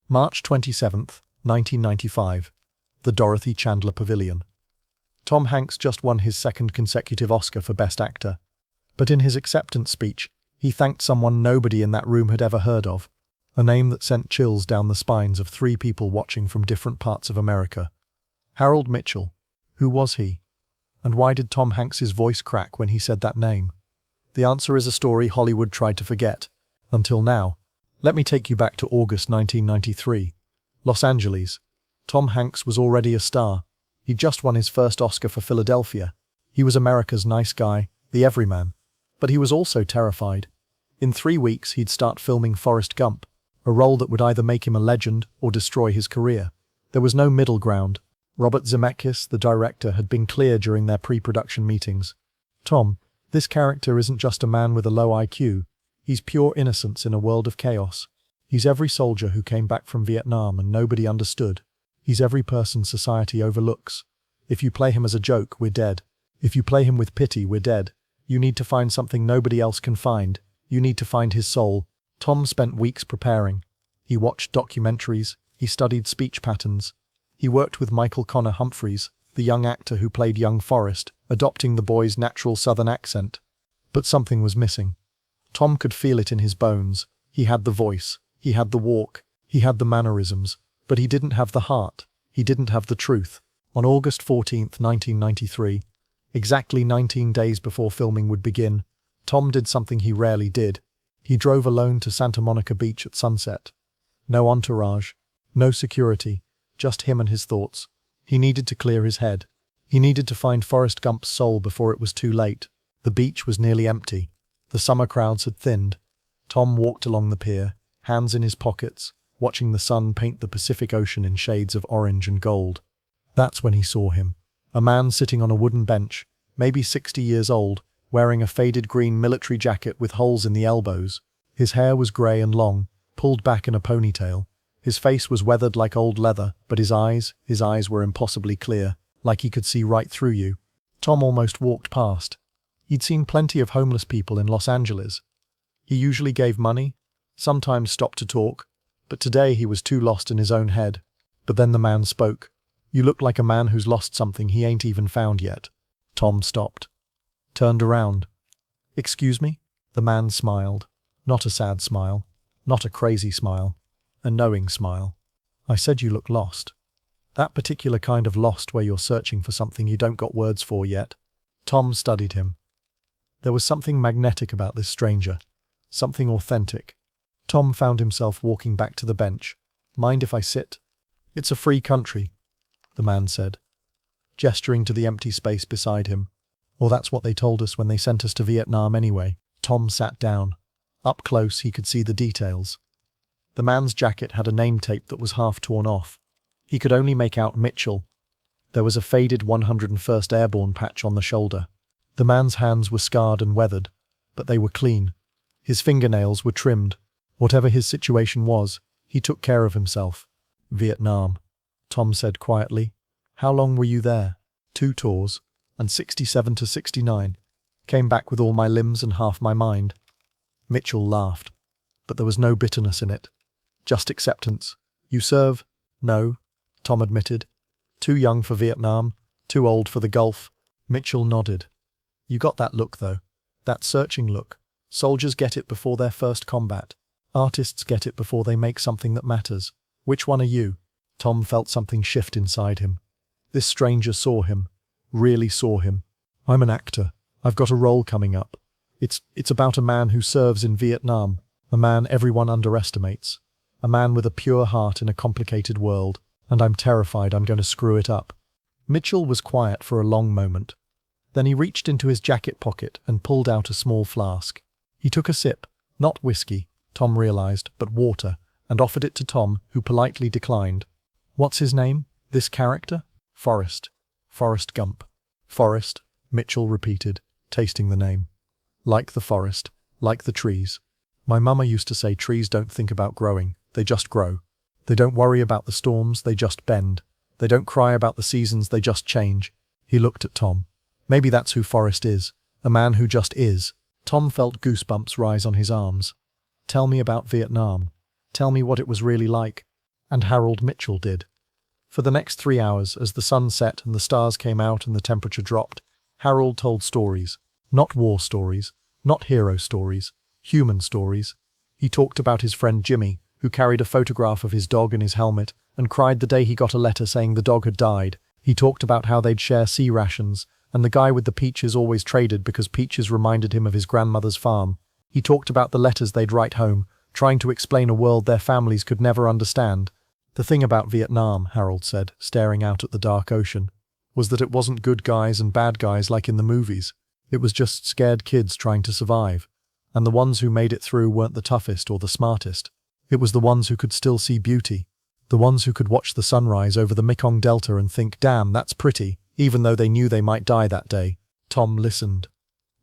March 27th, 1995. The Dorothy Chandler Pavilion. Tom Hanks just won his second consecutive Oscar for Best Actor. But in his acceptance speech, he thanked someone nobody in that room had ever heard of. A name that sent chills down the spines of three people watching from different parts of America. Harold Mitchell. Who was he? And why did Tom Hanks's voice crack when he said that name? The answer is a story Hollywood tried to forget. Until now. Let me take you back to August 1993. Los Angeles. Tom Hanks was already a star. He'd just won his first Oscar for Philadelphia. He was America's nice guy, the everyman. But he was also terrified. In 3 weeks he'd start filming Forrest Gump, a role that would either make him a legend or destroy his career. There was no middle ground. Robert Zemeckis, the director, had been clear during their pre-production meetings. Tom, this character isn't just a man with a low IQ. He's pure innocence in a world of chaos. He's every soldier who came back from Vietnam and nobody understood. He's every person society overlooks. If you play him as a joke, we're dead. If you play him with pity, we're dead. You need to find something nobody else can find. You need to find his soul. Tom spent weeks preparing. He watched documentaries. He studied speech patterns. He worked with Michael Connor Humphreys, the young actor who played young Forrest, adopting the boy's natural southern accent. But something was missing. Tom could feel it in his bones. He had the voice. He had the walk. He had the mannerisms. But he didn't have the heart. He didn't have the truth. On August 14th, 1993, exactly 19 days before filming would begin, Tom did something he rarely did. He drove alone to Santa Monica Beach at sunset. No entourage. No security. Just him and his thoughts. He needed to clear his head. He needed to find Forrest Gump's soul before it was too late. The beach was nearly empty. The summer crowds had thinned. Tom walked along the pier, hands in his pockets, watching the sun paint the Pacific Ocean in shades of orange and gold. That's when he saw him. A man sitting on a wooden bench, maybe 60 years old, wearing a faded green military jacket with holes in the elbows. His hair was grey and long, pulled back in a ponytail. His face was weathered like old leather, but his eyes were impossibly clear, like he could see right through you. Tom almost walked past. He'd seen plenty of homeless people in Los Angeles. He usually gave money, sometimes stopped to talk, but today he was too lost in his own head. But then the man spoke. You look like a man who's lost something he ain't even found yet. Tom stopped. Turned around. Excuse me? The man smiled. Not a sad smile. Not a crazy smile. A knowing smile. I said you look lost. That particular kind of lost where you're searching for something you don't got words for yet. Tom studied him. There was something magnetic about this stranger. Something authentic. Tom found himself walking back to the bench. Mind if I sit? It's a free country, the man said, gesturing to the empty space beside him. Or that's what they told us when they sent us to Vietnam anyway. Tom sat down. Up close he could see the details. The man's jacket had a name tape that was half torn off. He could only make out Mitchell. There was a faded 101st Airborne patch on the shoulder. The man's hands were scarred and weathered, but they were clean. His fingernails were trimmed. Whatever his situation was, he took care of himself. Vietnam, Tom said quietly. How long were you there? 2 tours, and 67 to 69. Came back with all my limbs and half my mind. Mitchell laughed, but there was no bitterness in it. Just acceptance. You serve? No, Tom admitted. Too young for Vietnam, too old for the Gulf. Mitchell nodded. You got that look, though. That searching look. Soldiers get it before their first combat. Artists get it before they make something that matters. Which one are you? Tom felt something shift inside him. This stranger saw him. Really saw him. I'm an actor. I've got a role coming up. It's about a man who serves in Vietnam. A man everyone underestimates. A man with a pure heart in a complicated world. And I'm terrified I'm going to screw it up. Mitchell was quiet for a long moment. Then he reached into his jacket pocket and pulled out a small flask. He took a sip. Not whiskey, Tom realized, but water, and offered it to Tom, who politely declined. What's his name? This character? Forrest. Forrest Gump. Forrest, Mitchell repeated, tasting the name. Like the forest, like the trees. My mama used to say trees don't think about growing, they just grow. They don't worry about the storms, they just bend. They don't cry about the seasons, they just change. He looked at Tom. Maybe that's who Forrest is. A man who just is. Tom felt goosebumps rise on his arms. Tell me about Vietnam. Tell me what it was really like. And Harold Mitchell did. For the next 3 hours, as the sun set and the stars came out and the temperature dropped, Harold told stories. Not war stories, not hero stories, human stories. He talked about his friend Jimmy, who carried a photograph of his dog in his helmet and cried the day he got a letter saying the dog had died. He talked about how they'd share sea rations, and the guy with the peaches always traded because peaches reminded him of his grandmother's farm. He talked about the letters they'd write home, trying to explain a world their families could never understand. The thing about Vietnam, Harold said, staring out at the dark ocean, was that it wasn't good guys and bad guys like in the movies. It was just scared kids trying to survive. And the ones who made it through weren't the toughest or the smartest. It was the ones who could still see beauty. The ones who could watch the sunrise over the Mekong Delta and think, damn, that's pretty, even though they knew they might die that day. Tom listened.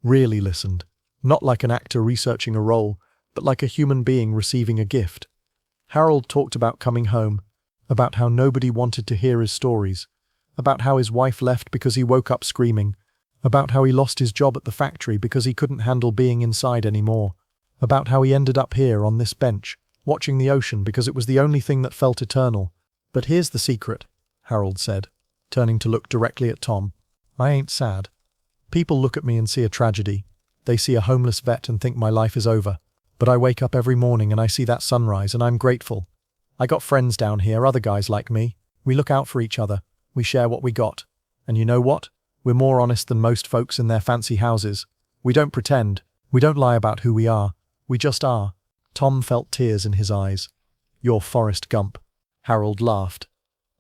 Really listened. Not like an actor researching a role, but like a human being receiving a gift. Harold talked about coming home, about how nobody wanted to hear his stories, about how his wife left because he woke up screaming, about how he lost his job at the factory because he couldn't handle being inside anymore, about how he ended up here on this bench, watching the ocean because it was the only thing that felt eternal. But here's the secret, Harold said, turning to look directly at Tom. I ain't sad. People look at me and see a tragedy. They see a homeless vet and think my life is over. But I wake up every morning and I see that sunrise and I'm grateful. I got friends down here, other guys like me. We look out for each other. We share what we got. And you know what? We're more honest than most folks in their fancy houses. We don't pretend. We don't lie about who we are. We just are. Tom felt tears in his eyes. You're Forrest Gump. Harold laughed.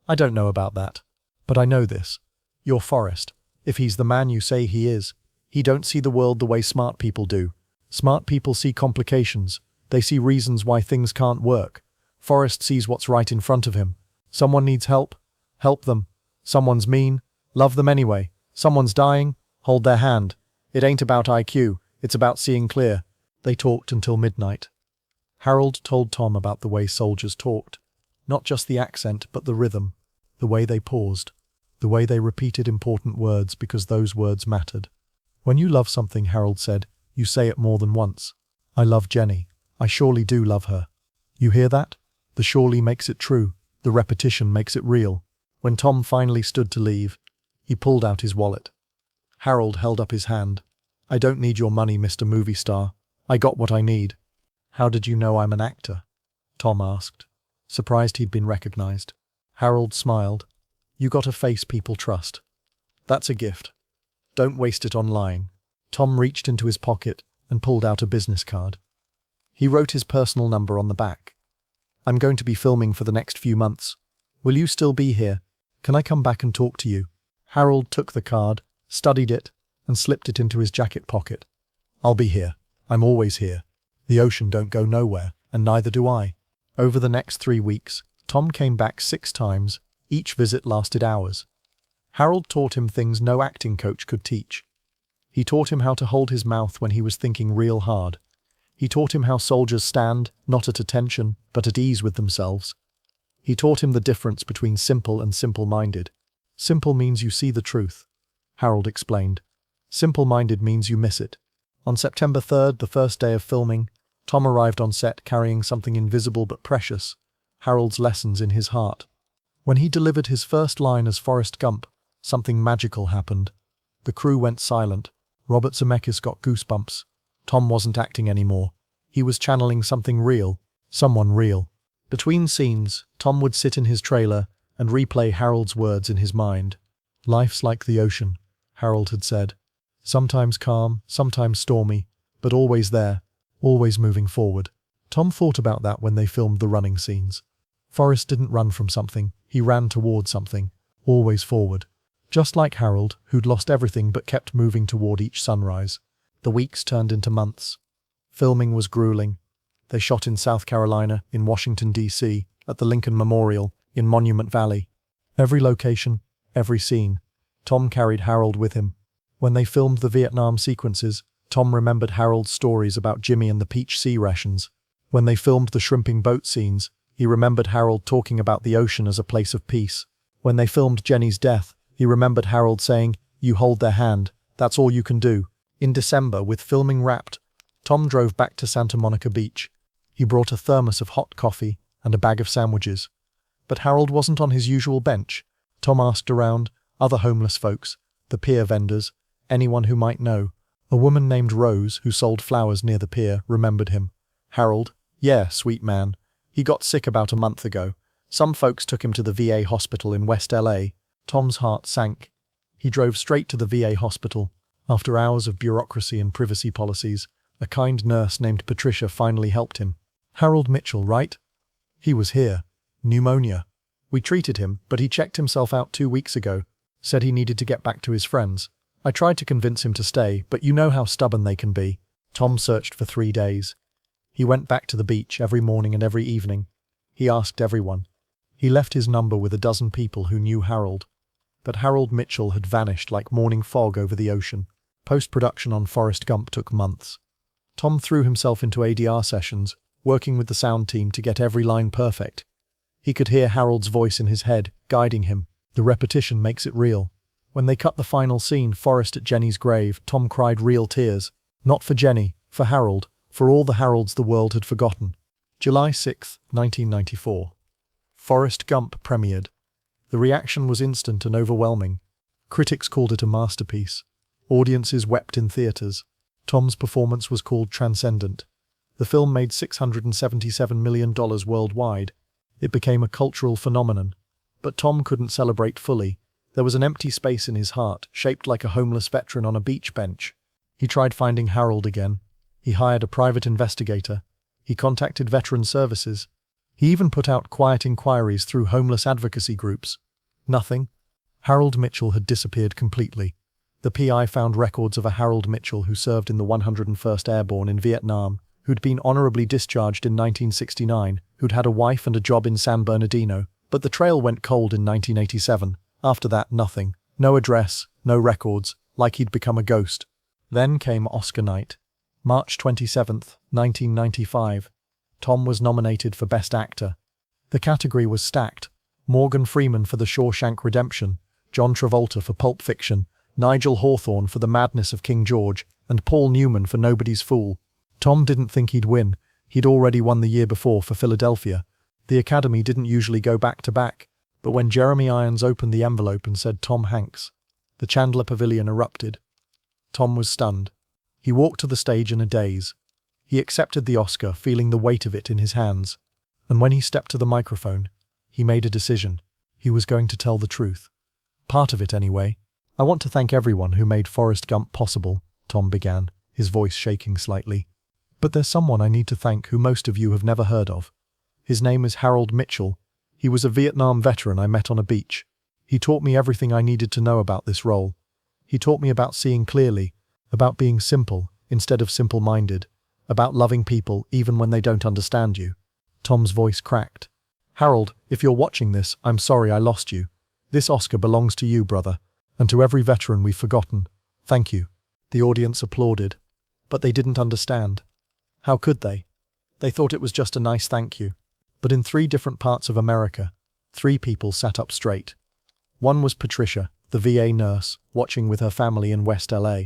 I don't know about that. But I know this. You're Forrest. If he's the man you say he is, he don't see the world the way smart people do. Smart people see complications. They see reasons why things can't work. Forrest sees what's right in front of him. Someone needs help. Help them. Someone's mean. Love them anyway. Someone's dying. Hold their hand. It ain't about IQ. It's about seeing clear. They talked until midnight. Harold told Tom about the way soldiers talked. Not just the accent, but the rhythm. The way they paused. The way they repeated important words because those words mattered. When you love something, Harold said, you say it more than once. I love Jenny. I surely do love her. You hear that? The surely makes it true. The repetition makes it real. When Tom finally stood to leave, he pulled out his wallet. Harold held up his hand. I don't need your money, Mr. Movie Star. I got what I need. How did you know I'm an actor? Tom asked, surprised he'd been recognized. Harold smiled. You got a face people trust. That's a gift. Don't waste it on lying. Tom reached into his pocket and pulled out a business card. He wrote his personal number on the back. I'm going to be filming for the next few months. Will you still be here? Can I come back and talk to you? Harold took the card, studied it, and slipped it into his jacket pocket. I'll be here. I'm always here. The ocean don't go nowhere, and neither do I. Over the next 3 weeks, Tom came back 6 times. Each visit lasted hours. Harold taught him things no acting coach could teach. He taught him how to hold his mouth when he was thinking real hard. He taught him how soldiers stand, not at attention, but at ease with themselves. He taught him the difference between simple and simple-minded. Simple means you see the truth, Harold explained. Simple-minded means you miss it. On September 3rd, the first day of filming, Tom arrived on set carrying something invisible but precious, Harold's lessons in his heart. When he delivered his first line as Forrest Gump, something magical happened. The crew went silent. Robert Zemeckis got goosebumps. Tom wasn't acting anymore. He was channeling something real, someone real. Between scenes, Tom would sit in his trailer and replay Harold's words in his mind. Life's like the ocean, Harold had said. Sometimes calm, sometimes stormy, but always there, always moving forward. Tom thought about that when they filmed the running scenes. Forrest didn't run from something, he ran toward something, always forward. Just like Harold, who'd lost everything but kept moving toward each sunrise. The weeks turned into months. Filming was grueling. They shot in South Carolina, in Washington, D.C., at the Lincoln Memorial, in Monument Valley. Every location, every scene. Tom carried Harold with him. When they filmed the Vietnam sequences, Tom remembered Harold's stories about Jimmy and the peach sea rations. When they filmed the shrimping boat scenes, he remembered Harold talking about the ocean as a place of peace. When they filmed Jenny's death, he remembered Harold saying, "You hold their hand, that's all you can do." In December, with filming wrapped, Tom drove back to Santa Monica Beach. He brought a thermos of hot coffee and a bag of sandwiches. But Harold wasn't on his usual bench. Tom asked around, other homeless folks, the pier vendors, anyone who might know. A woman named Rose, who sold flowers near the pier, remembered him. Harold? Yeah, sweet man. He got sick about a month ago. Some folks took him to the VA hospital in West LA. Tom's heart sank. He drove straight to the VA hospital. After hours of bureaucracy and privacy policies, a kind nurse named Patricia finally helped him. Harold Mitchell, right? He was here. Pneumonia. We treated him, but he checked himself out 2 weeks ago. Said he needed to get back to his friends. I tried to convince him to stay, but you know how stubborn they can be. Tom searched for 3 days. He went back to the beach every morning and every evening. He asked everyone. He left his number with a dozen people who knew Harold. But Harold Mitchell had vanished like morning fog over the ocean. Post-production on Forrest Gump took months. Tom threw himself into ADR sessions, working with the sound team to get every line perfect. He could hear Harold's voice in his head, guiding him. The repetition makes it real. When they cut the final scene, Forrest at Jenny's grave, Tom cried real tears. Not for Jenny, for Harold, for all the Harolds the world had forgotten. July 6, 1994. Forrest Gump premiered. The reaction was instant and overwhelming. Critics called it a masterpiece. Audiences wept in theaters. Tom's performance was called transcendent. The film made $677 million worldwide. It became a cultural phenomenon. But Tom couldn't celebrate fully. There was an empty space in his heart, shaped like a homeless veteran on a beach bench. He tried finding Harold again. He hired a private investigator. He contacted veteran services. He even put out quiet inquiries through homeless advocacy groups. Nothing. Harold Mitchell had disappeared completely. The PI found records of a Harold Mitchell who served in the 101st Airborne in Vietnam, who'd been honorably discharged in 1969, who'd had a wife and a job in San Bernardino, but the trail went cold in 1987. After that, nothing. No address, no records, like he'd become a ghost. Then came Oscar night. March 27, 1995. Tom was nominated for Best Actor. The category was stacked. Morgan Freeman for The Shawshank Redemption, John Travolta for Pulp Fiction, Nigel Hawthorne for The Madness of King George, and Paul Newman for Nobody's Fool. Tom didn't think he'd win. He'd already won the year before for Philadelphia. The Academy didn't usually go back-to-back, but when Jeremy Irons opened the envelope and said Tom Hanks, the Chandler Pavilion erupted. Tom was stunned. He walked to the stage in a daze. He accepted the Oscar, feeling the weight of it in his hands. And when he stepped to the microphone, he made a decision. He was going to tell the truth. Part of it, anyway. I want to thank everyone who made Forrest Gump possible, Tom began, his voice shaking slightly. But there's someone I need to thank who most of you have never heard of. His name is Harold Mitchell. He was a Vietnam veteran I met on a beach. He taught me everything I needed to know about this role. He taught me about seeing clearly, about being simple instead of simple-minded, about loving people even when they don't understand you. Tom's voice cracked. Harold, if you're watching this, I'm sorry I lost you. This Oscar belongs to you, brother, and to every veteran we've forgotten. Thank you. The audience applauded, but they didn't understand. How could they? They thought it was just a nice thank you. But in 3 different parts of America, 3 people sat up straight. One was Patricia, the VA nurse, watching with her family in West LA.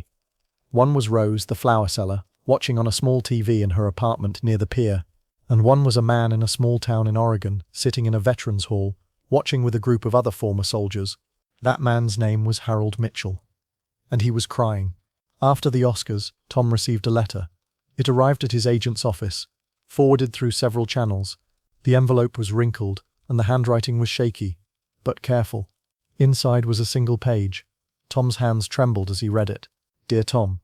One was Rose, the flower seller, watching on a small TV in her apartment near the pier. And one was a man in a small town in Oregon, sitting in a veterans hall, watching with a group of other former soldiers. That man's name was Harold Mitchell. And he was crying. After the Oscars, Tom received a letter. It arrived at his agent's office, forwarded through several channels. The envelope was wrinkled, and the handwriting was shaky, but careful. Inside was a single page. Tom's hands trembled as he read it. Dear Tom,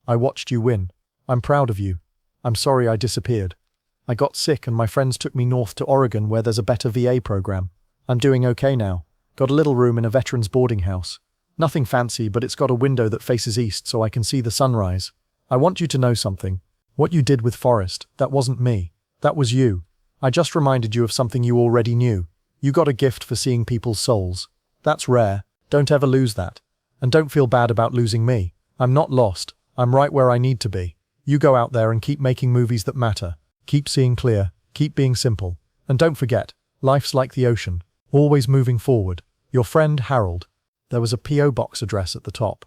I watched you win. I'm proud of you. I'm sorry I disappeared. I got sick and my friends took me north to Oregon where there's a better VA program. I'm doing okay now. Got a little room in a veterans boarding house. Nothing fancy, but it's got a window that faces east so I can see the sunrise. I want you to know something. What you did with Forrest, that wasn't me. That was you. I just reminded you of something you already knew. You got a gift for seeing people's souls. That's rare. Don't ever lose that. And don't feel bad about losing me. I'm not lost. I'm right where I need to be. You go out there and keep making movies that matter. Keep seeing clear. Keep being simple. And don't forget, life's like the ocean. Always moving forward. Your friend Harold. There was a P.O. box address at the top.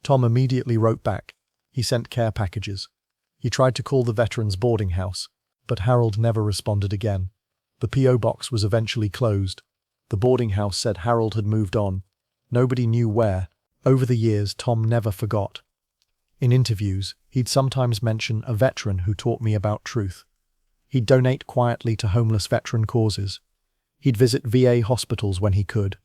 Tom immediately wrote back. He sent care packages. He tried to call the veterans boarding house, but Harold never responded again. The P.O. box was eventually closed. The boarding house said Harold had moved on. Nobody knew where. Over the years, Tom never forgot. In interviews, he'd sometimes mention a veteran who taught me about truth. He'd donate quietly to homeless veteran causes. He'd visit VA hospitals when he could.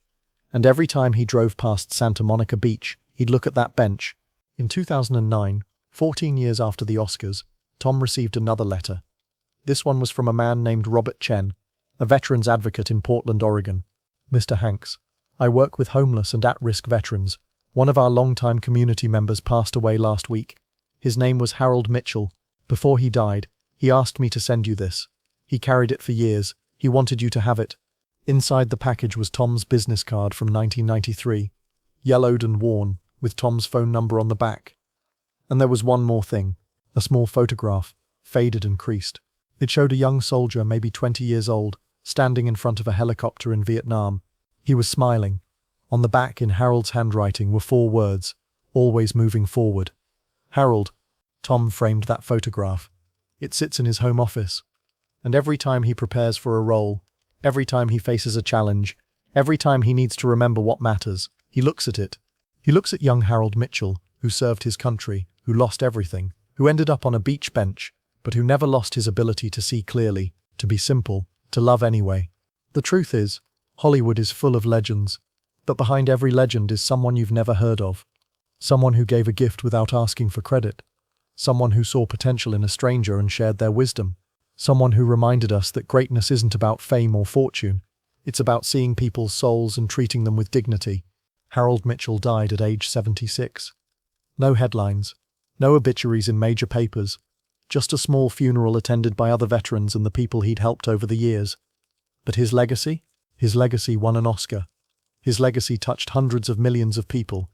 And every time he drove past Santa Monica Beach, he'd look at that bench. In 2009, 14 years after the Oscars, Tom received another letter. This one was from a man named Robert Chen, a veterans advocate in Portland, Oregon. Mr. Hanks, I work with homeless and at-risk veterans. One of our longtime community members passed away last week. His name was Harold Mitchell. Before he died, he asked me to send you this. He carried it for years. He wanted you to have it. Inside the package was Tom's business card from 1993, yellowed and worn, with Tom's phone number on the back. And there was one more thing, a small photograph, faded and creased. It showed a young soldier, maybe 20 years old, standing in front of a helicopter in Vietnam. He was smiling. On the back, in Harold's handwriting, were 4 words, always moving forward. Harold. Tom framed that photograph. It sits in his home office. And every time he prepares for a role, every time he faces a challenge, every time he needs to remember what matters, he looks at it. He looks at young Harold Mitchell, who served his country, who lost everything, who ended up on a beach bench, but who never lost his ability to see clearly, to be simple, to love anyway. The truth is, Hollywood is full of legends, but behind every legend is someone you've never heard of. Someone who gave a gift without asking for credit. Someone who saw potential in a stranger and shared their wisdom. Someone who reminded us that greatness isn't about fame or fortune. It's about seeing people's souls and treating them with dignity. Harold Mitchell died at age 76. No headlines, no obituaries in major papers, just a small funeral attended by other veterans and the people he'd helped over the years. But his legacy? His legacy won an Oscar. His legacy touched hundreds of millions of people.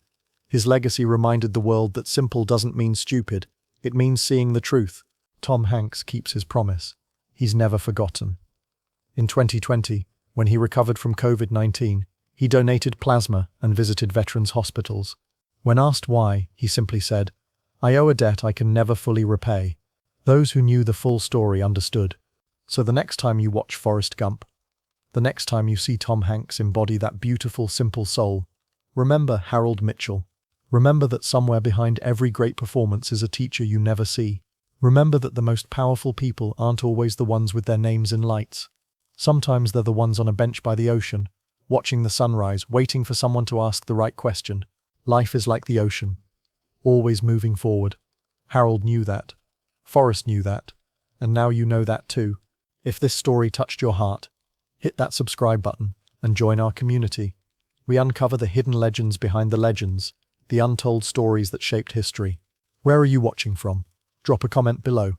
His legacy reminded the world that simple doesn't mean stupid, it means seeing the truth. Tom Hanks keeps his promise. He's never forgotten. In 2020, when he recovered from COVID-19, he donated plasma and visited veterans' hospitals. When asked why, he simply said, "I owe a debt I can never fully repay." Those who knew the full story understood. So the next time you watch Forrest Gump, the next time you see Tom Hanks embody that beautiful, simple soul, remember Harold Mitchell. Remember that somewhere behind every great performance is a teacher you never see. Remember that the most powerful people aren't always the ones with their names in lights. Sometimes they're the ones on a bench by the ocean, watching the sunrise, waiting for someone to ask the right question. Life is like the ocean, always moving forward. Harold knew that. Forrest knew that. And now you know that too. If this story touched your heart, hit that subscribe button and join our community. We uncover the hidden legends behind the legends, the untold stories that shaped history. Where are you watching from? Drop a comment below.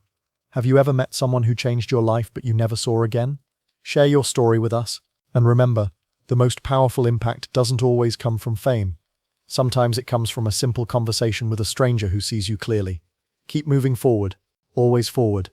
Have you ever met someone who changed your life but you never saw again? Share your story with us. And remember, the most powerful impact doesn't always come from fame. Sometimes it comes from a simple conversation with a stranger who sees you clearly. Keep moving forward, always forward.